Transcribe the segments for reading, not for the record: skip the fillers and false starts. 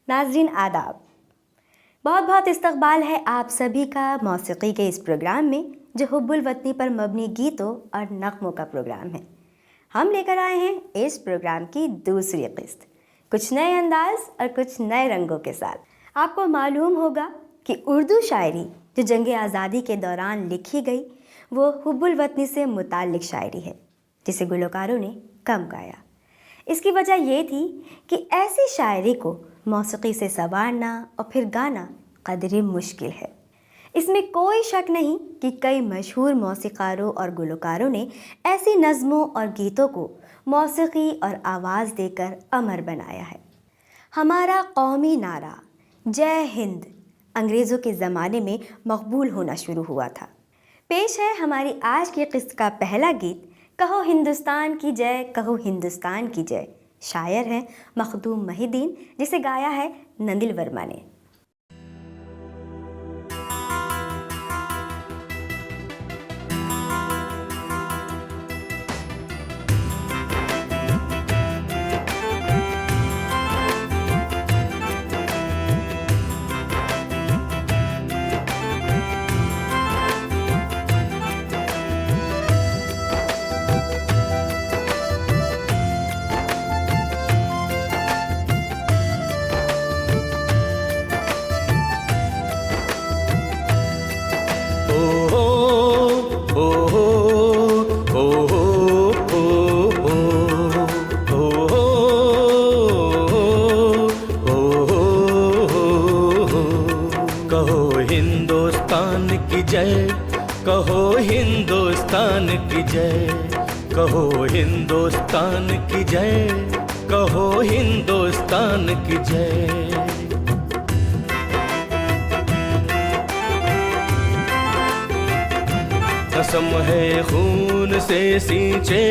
नाज़रीन आदाब, बहुत बहुत इस्तकबाल है आप सभी का मौसीकी के इस प्रोग्राम में जो हुब्बुल वतनी पर मबनी गीतों और नग़मों का प्रोग्राम है। हम लेकर आए हैं इस प्रोग्राम की दूसरी किस्त, कुछ नए अंदाज और कुछ नए रंगों के साथ। आपको मालूम होगा कि उर्दू शायरी जो जंग आज़ादी के दौरान लिखी गई वो हुब्बुल वतनी से मुताल्लिक़ शायरी है जिसे गुलकारों ने कम गाया। इसकी वजह ये थी कि ऐसी शायरी को मौसीकी से संवारना और फिर गाना कदरे मुश्किल है। इसमें कोई शक नहीं कि कई मशहूर मौसीकारों और गुलकारों ने ऐसी नज़मों और गीतों को मौसीकी और आवाज़ देकर अमर बनाया है। हमारा कौमी नारा जय हिंद अंग्रेज़ों के ज़माने में मकबूल होना शुरू हुआ था। पेश है हमारी आज की किस्त का पहला गीत, कहो हिंदुस्तान की जय, कहो हिंदुस्तान की जय। शायर हैं मखदूम महिदीन, जिसे गाया है नंदिल वर्मा ने। कहो हिंदुस्तान की जय, कहो हिंदुस्तान की जय, कहो हिंदुस्तान की जय। कसम है खून से सींचे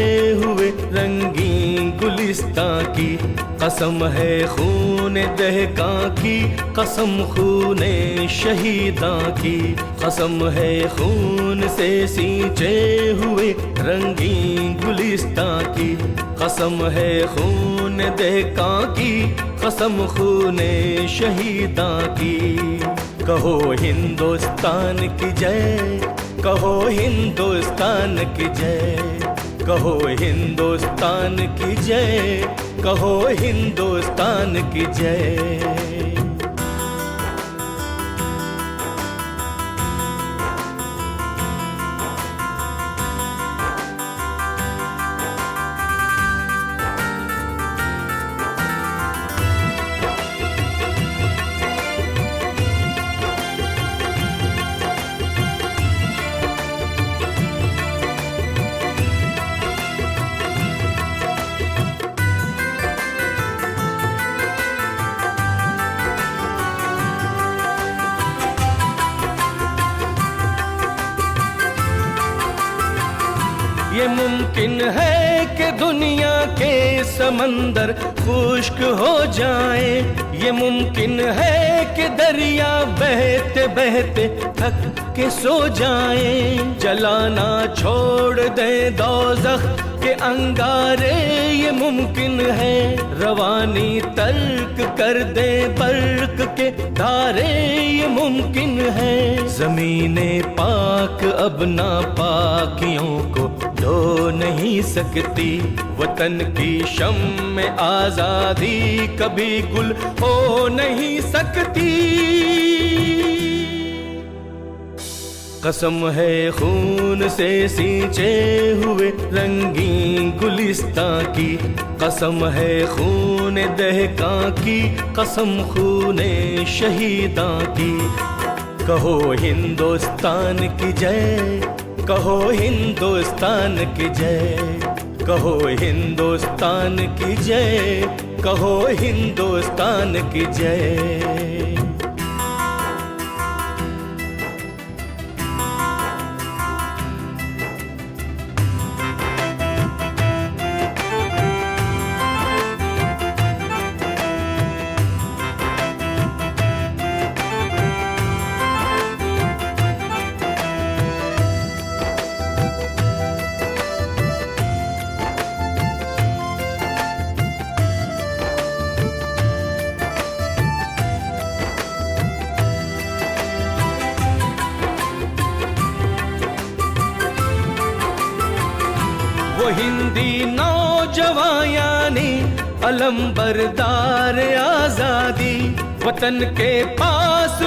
हुए रंगीन गुलिस्तां की, कसम है खून दहकां की, कसम खूने शहीदां की, कसम है खून से सींचे हुए रंगीन गुलिस्तां की, कसम है खून दहकां की, कसम खूने शहीदां की। कहो हिंदुस्तान की जय, कहो हिंदुस्तान की जय, कहो हिंदुस्तान की जय, कहो हिंदुस्तान की जय। ये मुमकिन है कि दुनिया के समंदर खुश्क हो जाए, ये मुमकिन है कि दरिया बहते बहते थक के सो जाए, जलाना छोड़ दे दोज़ख के अंगारे, ये मुमकिन है रवानी तर्क कर दे बर्क के धारे, ये मुमकिन है ज़मीने पाक अब नापाकियों को धो नहीं सकती, वतन की शम्मे आज़ादी कभी गुल हो नहीं सकती। कसम है खून से सींचे हुए रंगीन गुलिस्तां की, कसम है खून दहका की, कसम खूने शहीदां की। कहो हिंदुस्तान की जय, कहो हिंदुस्तान की जय, कहो हिंदुस्तान की जय, कहो हिंदुस्तान की जय। वो हिंदी नौजवान यानी अलंबरदार आजादी, वतन के पास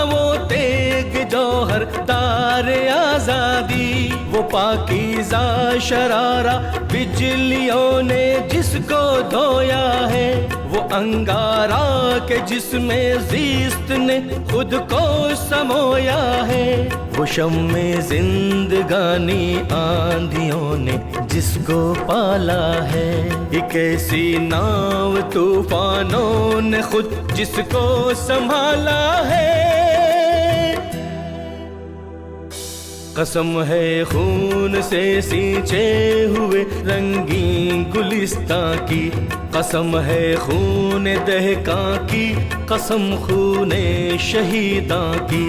वो तेग जौहरदार आजादी। वो पाकीज़ा शरारा बिजलियों ने जिसको धोया है, वो अंगारा के जिसमें ज़ीस्त ने खुद को समोया है। वो शम्मे जिंदगानी आंधियों ने जिसको पाला है, एक ऐसी नाव तूफानों ने खुद जिसको संभाला है। कसम है खून से सींचे हुए रंगीन गुलिस्तां की, कसम है खून दहका की, कसम खूने शहीदां की।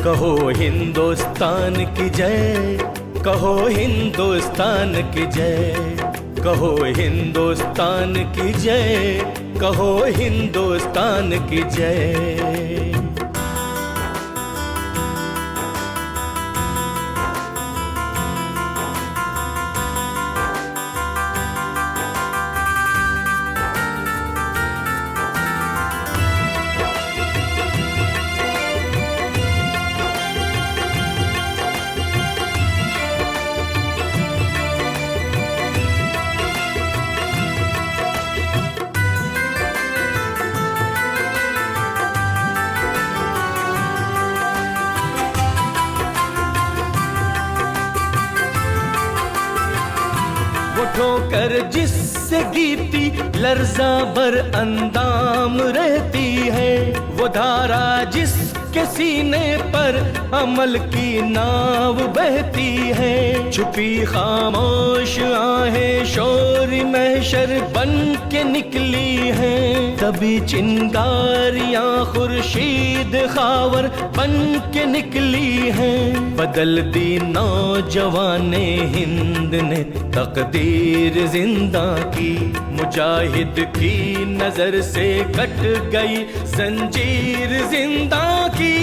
कहो हिंदुस्तान की जय, कहो हिंदुस्तान की जय, कहो हिंदुस्तान की जय, कहो हिंदुस्तान की जय। ठोकर जिससे गीती लर्जा बर अंदाम रहती है, वो धारा जिसके सीने पर अमल की नाव बहती है। छुपी खामोश आहें शोर महशर बन के निकली हैं, तभी चिंगारियां खुर्शीद खावर बन के निकली हैं। बदल दी नौजवाने हिंद ने तकदीर जिंदा की, मुजाहिद की नजर से कट गई जंजीर जिंदा की।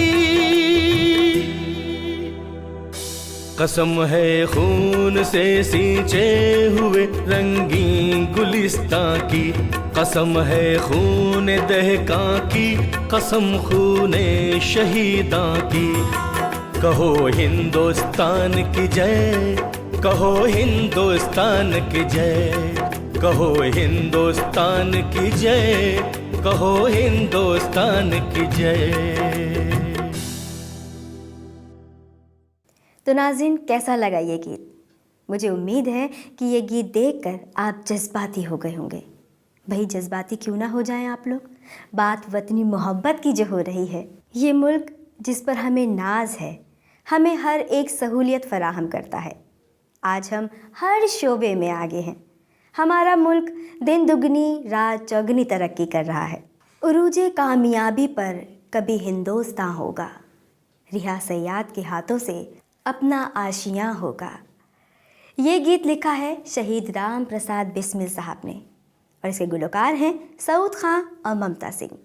कसम है खून से सींचे हुए रंगीन गुलिस्तां की, कसम है खून दहका की, कसम खूने शहीदां की। कहो हिंदुस्तान की जय, कहो हिंदुस्तान की जय, कहो हिंदुस्तान की जय, कहो हिंदुस्तान की जय। तो नाज़रीन, कैसा लगा ये गीत? मुझे उम्मीद है कि ये गीत देखकर आप जज्बाती हो गए होंगे। भाई जज्बाती क्यों ना हो जाएं आप लोग। बात वतनी मोहब्बत की जो हो रही है, ये मुल्क जिस पर हमें नाज है, हमें हर एक सहूलियत फराहम करता है। आज हम हर शोबे में आगे हैं। हमारा मुल्क दिन दुगनी रात चौगनी तरक्की कर रहा है। उरूजे कामयाबी पर कभी हिंदुस्तान होगा, रिहा सयाद के हाथों से अपना आशियाँ होगा। ये गीत लिखा है शहीद राम प्रसाद बिस्मिल साहब ने और इसके गुलकार हैं सऊद खां और ममता सिंह।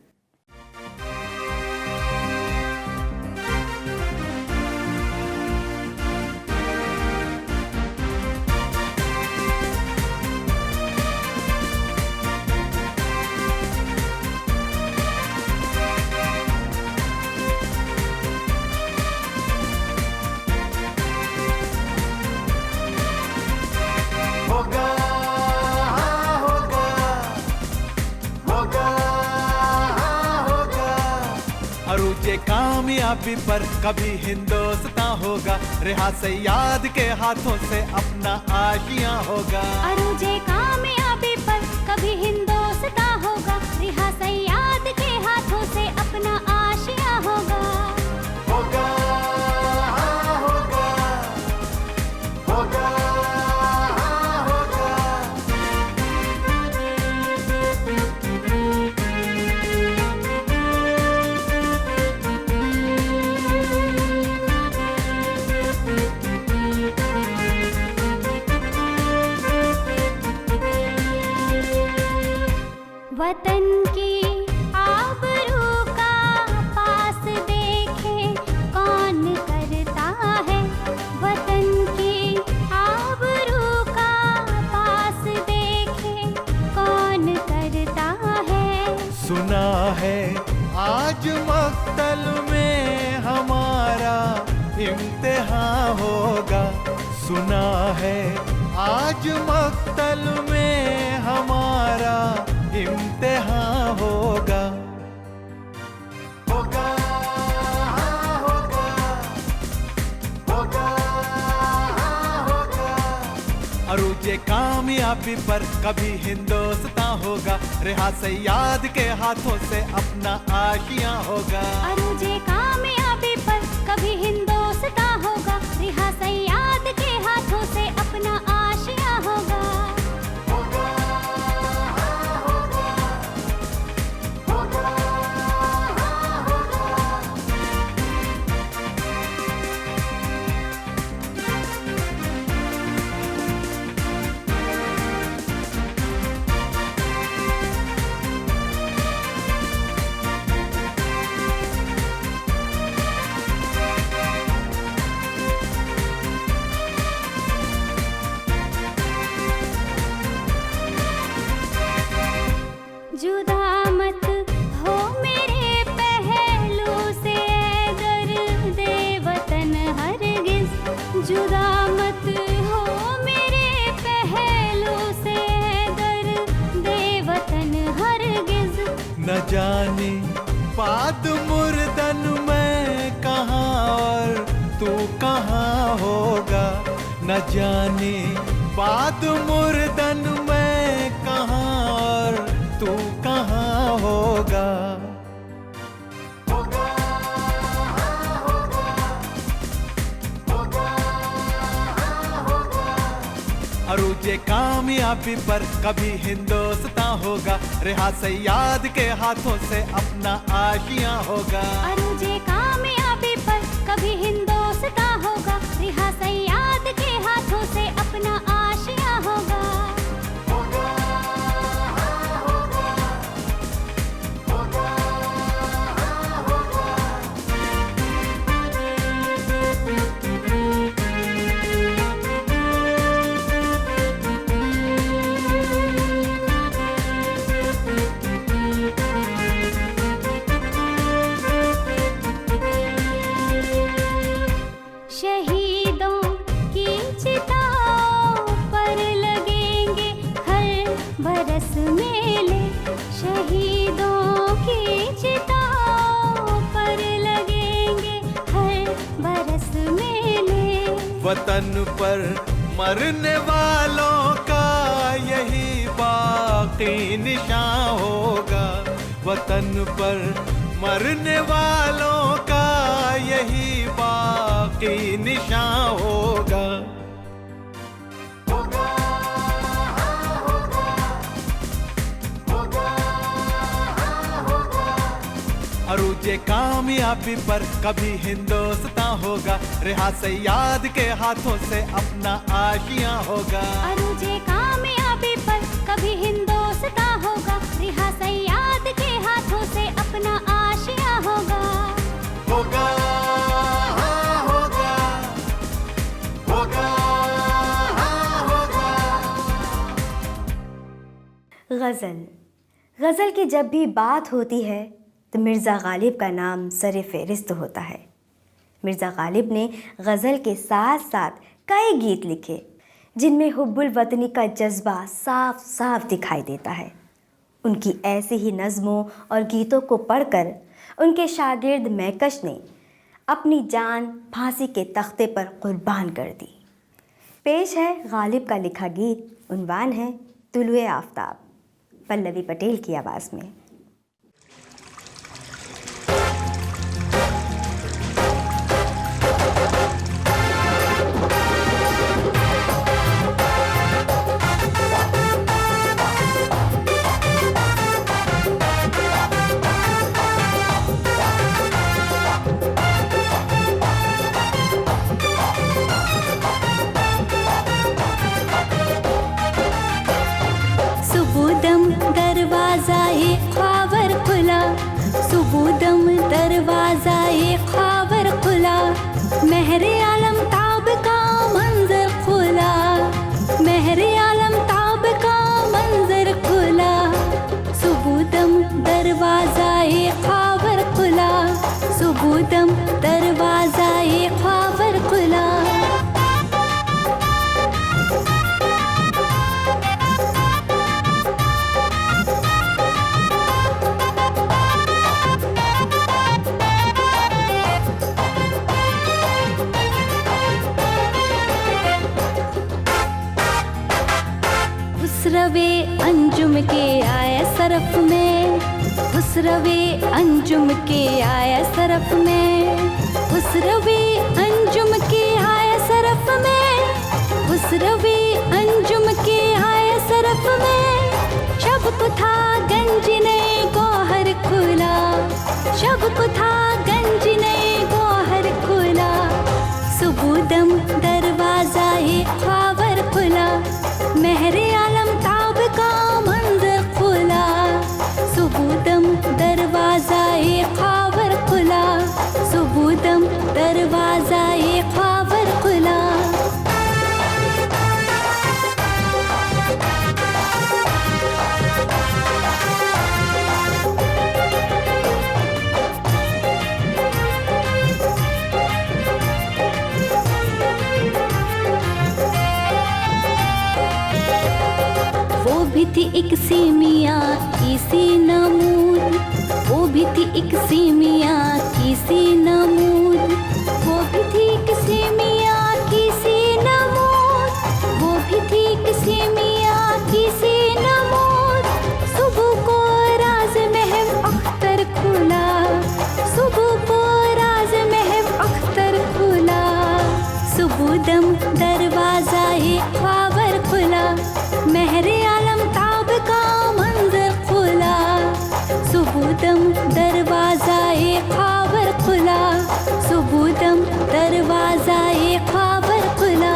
अरुजे कामयाबी पर कभी हिंदुस्तान होगा, रिहा सैयाद के हाथों से अपना आशियां होगा। अरुजे कामयाबी पर कभी हिंदुस्तान होगा, रिहा सैयाद के हाथों से अपना आशियां होगा। होगा हाँ होगा, होगा हाँ होगा। वतन की आबरू का पास देखे कौन करता है, वतन की आबरू का पास देखे कौन करता है। सुना है आज मक्तल में हमारा इम्तिहान होगा, सुना है आज मक्तल में हमारा इम्तिहान होगा। होगा हाँ होगा, होगा हाँ होगा। अरुजे कामयाबी पर कभी हिंदुस्तान होगा, रिहा सैयाद के हाथों से अपना आशियां होगा। अरुजे कामयाबी पर कभी हिंदुस्तान होगा, रिहा सैयाद के हाथों से अपना आशियां होगा। होगा हाँ होगा, होगा हाँ होगा। जुदा मत हो मेरे पहलू से दर्द वतन हरगिज, जुदा मत हो मेरे पहलू से दर्द वतन हरगिज। न जाने बाद मुर्दन में कहाँ और तू कहाँ होगा, न जाने बाद मुर्दन में कहाँ और तू कहाँ होगा। होगा हाँ होगा, होगा हाँ होगा। अरुजे कामयाबी पर कभी हिंदुस्तान होगा, रिहा सैयाद के हाथों से अपना आशियां होगा। अरुजे कामयाबी पर कभी हिंदुस्तान होगा, रिहा सैयाद के हाथों से अपना आशियां होगा। होगा हाँ होगा, होगा हाँ होगा। शहीदों की चिताओं पर लगेंगे हर बरस मेले, शहीदों की चिताओं पर लगेंगे हर बरस मेले। वतन पर मरने वालों का यही बाकी निशान होगा, वतन पर मरने वालों का यही बाकी निशान होगा। होगा हाँ होगा, होगा हाँ होगा। अरुजे कामयाबी पर कभी हिंदुस्तान होगा, रिहा सैयाद के हाथों से अपना आशियां होगा। अरुजे कामयाबी पर कभी हिंदुस्तान होगा, रिहा सैयाद के हाथों से अपना आशियां होगा। होगा हाँ होगा, होगा हाँ होगा। गज़ल। गज़ल की जब भी बात होती है तो मिर्ज़ा गालिब का नाम सर फ़हरिस्त होता है। मिर्ज़ा गालिब ने गज़ल के साथ साथ कई गीत लिखे जिनमें हुब्बुल वतनी का जज्बा साफ साफ दिखाई देता है। उनकी ऐसे ही नज़मों और गीतों को पढ़कर उनके शागिर्द मैकश ने अपनी जान फांसी के तख्ते पर कुर्बान कर दी। पेश है गालिब का लिखा गीत, उन्वान है तुलुए आफताब, पल्लवी पटेल की आवाज़ में। सुबुदम दरवाज़ा-ए ख्वाबर खुला, सुबुदम दरवाज़ा-ए ख्वाबर खुला, महरे आलम ताब का मंजर खुला, महरे आलम ताब का मंजर खुला, सुबुदम दरवाज़ा-ए ख्वाबर खुला, सुबुदम दरवाज़ा-ए ख्वाबर खुला। खुसरवे अंजुम के आया सरफ में, खुसरवे अंजुम के आया सरफ में, खुसरवे अंजुम के आया सरफ में, खुसरवे अंजुम के आया सरफ में, शब को था गंज ने गौहर खुला, शब को था गंज ने गौहर खुला, सुबुदम दरवाज़ा-ए ख्वाबर खुला, महरे आलम ताब का मंजर खुला, सुबुदम दरवाज़ा-ए ख्वाबर खुला, सुबुदम दरवाज़ा-ए ख्वाबर खुला। वो भी थी एक सीमिया की सी नमूद, वो भी थी एक सीमिया की सी नमूद, वो भी थी एक सीमिया की सी नमूद, वो भी थी एक सीमिया की सी नमूद, सुबह को राज महव अख्तर खुला, सुबह को राज महव अख्तर खुला, सुबुदम दरवाज़ा-ए ख्वाबर खुला, महरे आलम ताब का मंजर खुला, सुबुदम दरवाज़ा-ए ख्वाबर खुला, सुबुदम दरवाज़ा-ए ख्वाबर खुला।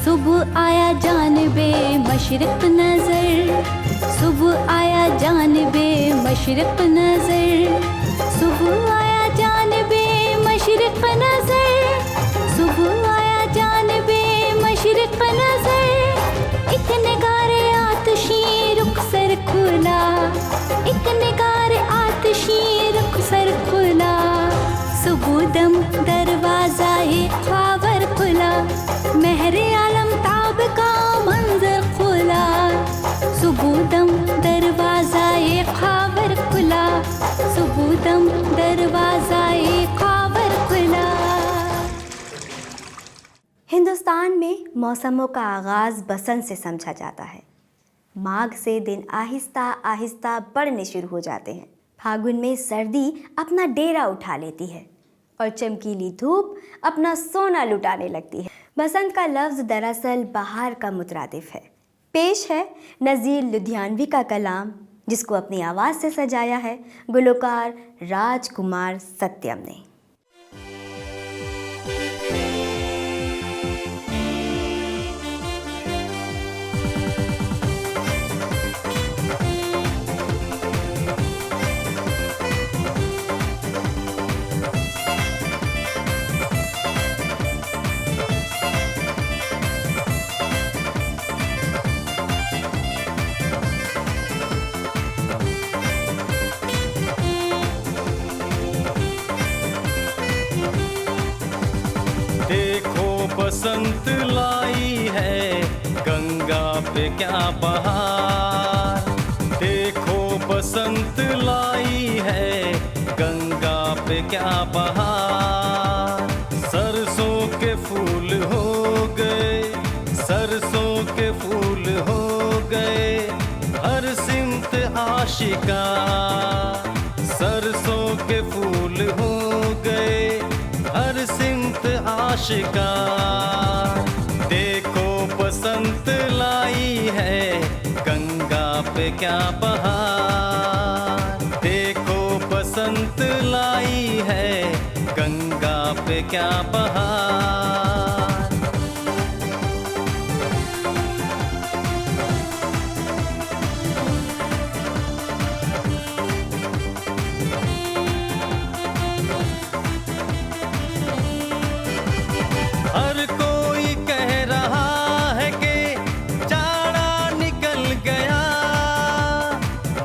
सुबह आया जानबे मशरिक़ नज़र, सुबह आया जानबे मशरिक़ नज़र, सुबह आया जानबे मशरिक़ नज़र, सुबह आया जानबे मशरिक़ नज़र, एक निगारे आतिशी रुखसर खुला, एक निगारे आतिशी रुखसर खुला, सुबुदम दरवाज़ा-ए ख्वाबर खुला, महरे आलम ताब का मंजर खुला, सुबुदम दरवाज़ा-ए ख्वाबर खुला, सुबुदम दरवाज़ा-ए ख्वाबर खुला। हिंदुस्तान में मौसमों का आगाज़ बसंत से समझा जाता है। माघ से दिन आहिस्ता आहिस्ता बढ़ने शुरू हो जाते हैं। फागुन में सर्दी अपना डेरा उठा लेती है और चमकीली धूप अपना सोना लुटाने लगती है। बसंत का लफ्ज़ दरअसल बहार का मुतरादिफ है। पेश है नज़ीर लुधियानवी का कलाम, जिसको अपनी आवाज़ से सजाया है गुलकार राजकुमार सत्यम ने। बसंत लाई है गंगा पे क्या बहार। देखो बसंत लाई है गंगा पे क्या बहार। सरसों के फूल हो गए, सरसों के फूल हो गए हर सिमत आशिका। सरसों के फूल हो गए हर सिमत आशिका। देखो बसंत लाई है गंगा पे क्या बहार। देखो बसंत लाई है गंगा पे क्या बहार। हर कोई कह रहा है कि जाड़ा निकल गया,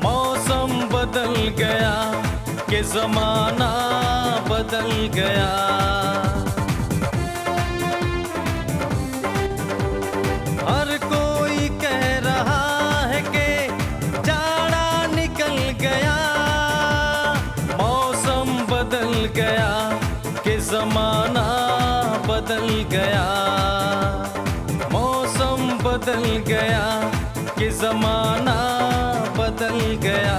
मौसम बदल गया कि जमाना बदल गया। हर कोई कह रहा है कि जाड़ा निकल गया, मौसम बदल गया कि जमाना बदल गया। मौसम बदल गया कि जमाना बदल गया।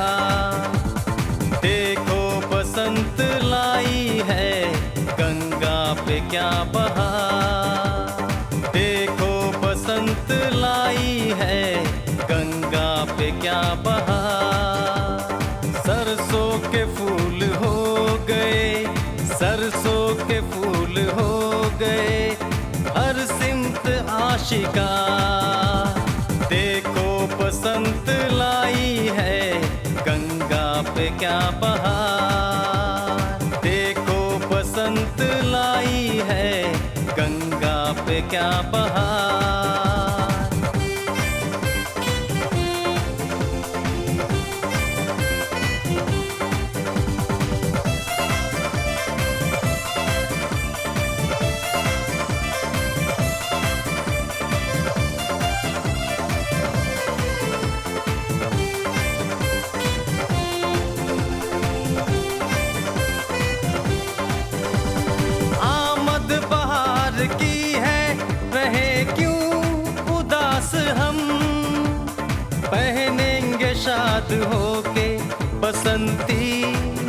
देखो बसंत लाई है गंगा पे क्या बहार। देखो बसंत लाई है गंगा पे क्या बहार। सरसों के फूल हो गए, सरसों के फूल हो गए हर सिमत आशिका। देखो बसंत लाई है गंगा पे क्या बहार। देखो बसंत लाई है गंगा पे क्या बहार। आमद बहार की है रहे क्यों उदास हम, पहनेंगे शाद होके बसंती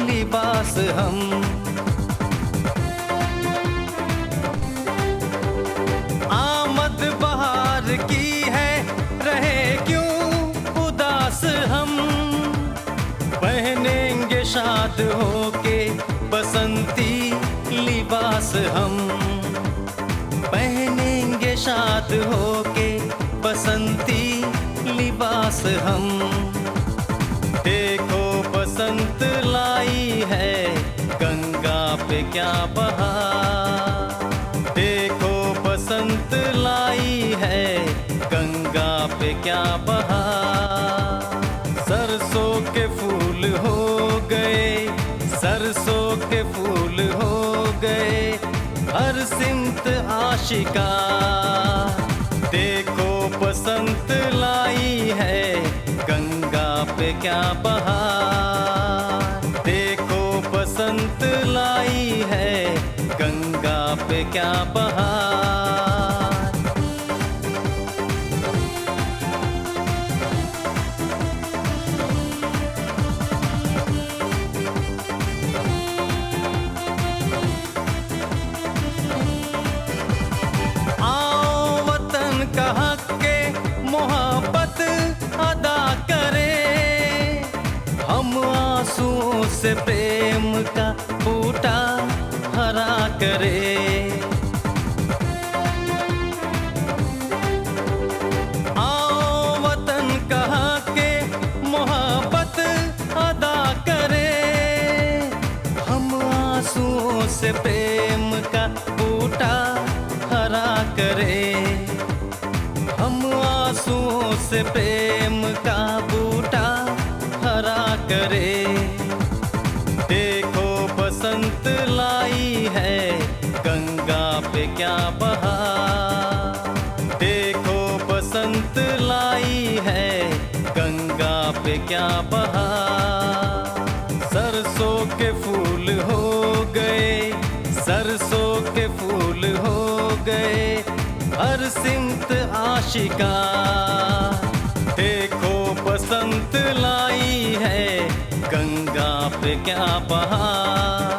लिबास हम। आमद बहार की है रहे क्यों उदास हम, पहनेंगे शाद होके बसंती लिबास हम। पहनेंगे शाद होके बसंती लिबास हम। देखो बसंत लाई है गंगा पे क्या बहार। देखो बसंत लाई है गंगा पे क्या बहार। सरसों के फूल हो गए, सरसों के फूल हो गए हर सिमत आशिका। देखो बसंत लाई है गंगा पे क्या बहार। देखो बसंत लाई है गंगा पे क्या बहार। मोहब्बत अदा करें, हम आंसुओं से प्रेम का बूटा हरा करें। आओ वतन कहा के मोहब्बत अदा करें, हम आंसुओं से प्रेम का बूटा हरा करें। हम आंसुओं से प्रेम का बूटा हरा करे। देखो बसंत लाई है गंगा पे क्या बहार। हो गए, सरसों के फूल हो गए, हर सिमत आशिका। देखो बसंत लाई है, गंगा पे क्या बहार।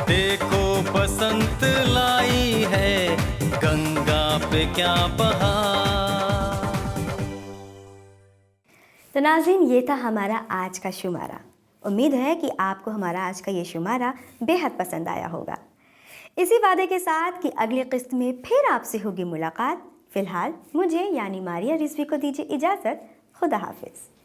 देखो बसंत लाई है, गंगा पे क्या बहार। तो नाज़रीन, ये था हमारा आज का शुमारा। उम्मीद है कि आपको हमारा आज का ये शुमारा बेहद पसंद आया होगा। इसी वादे के साथ कि अगली किस्त में फिर आपसे होगी मुलाकात, फिलहाल मुझे यानी मारिया रिजवी को दीजिए इजाज़त। खुदा हाफिज़।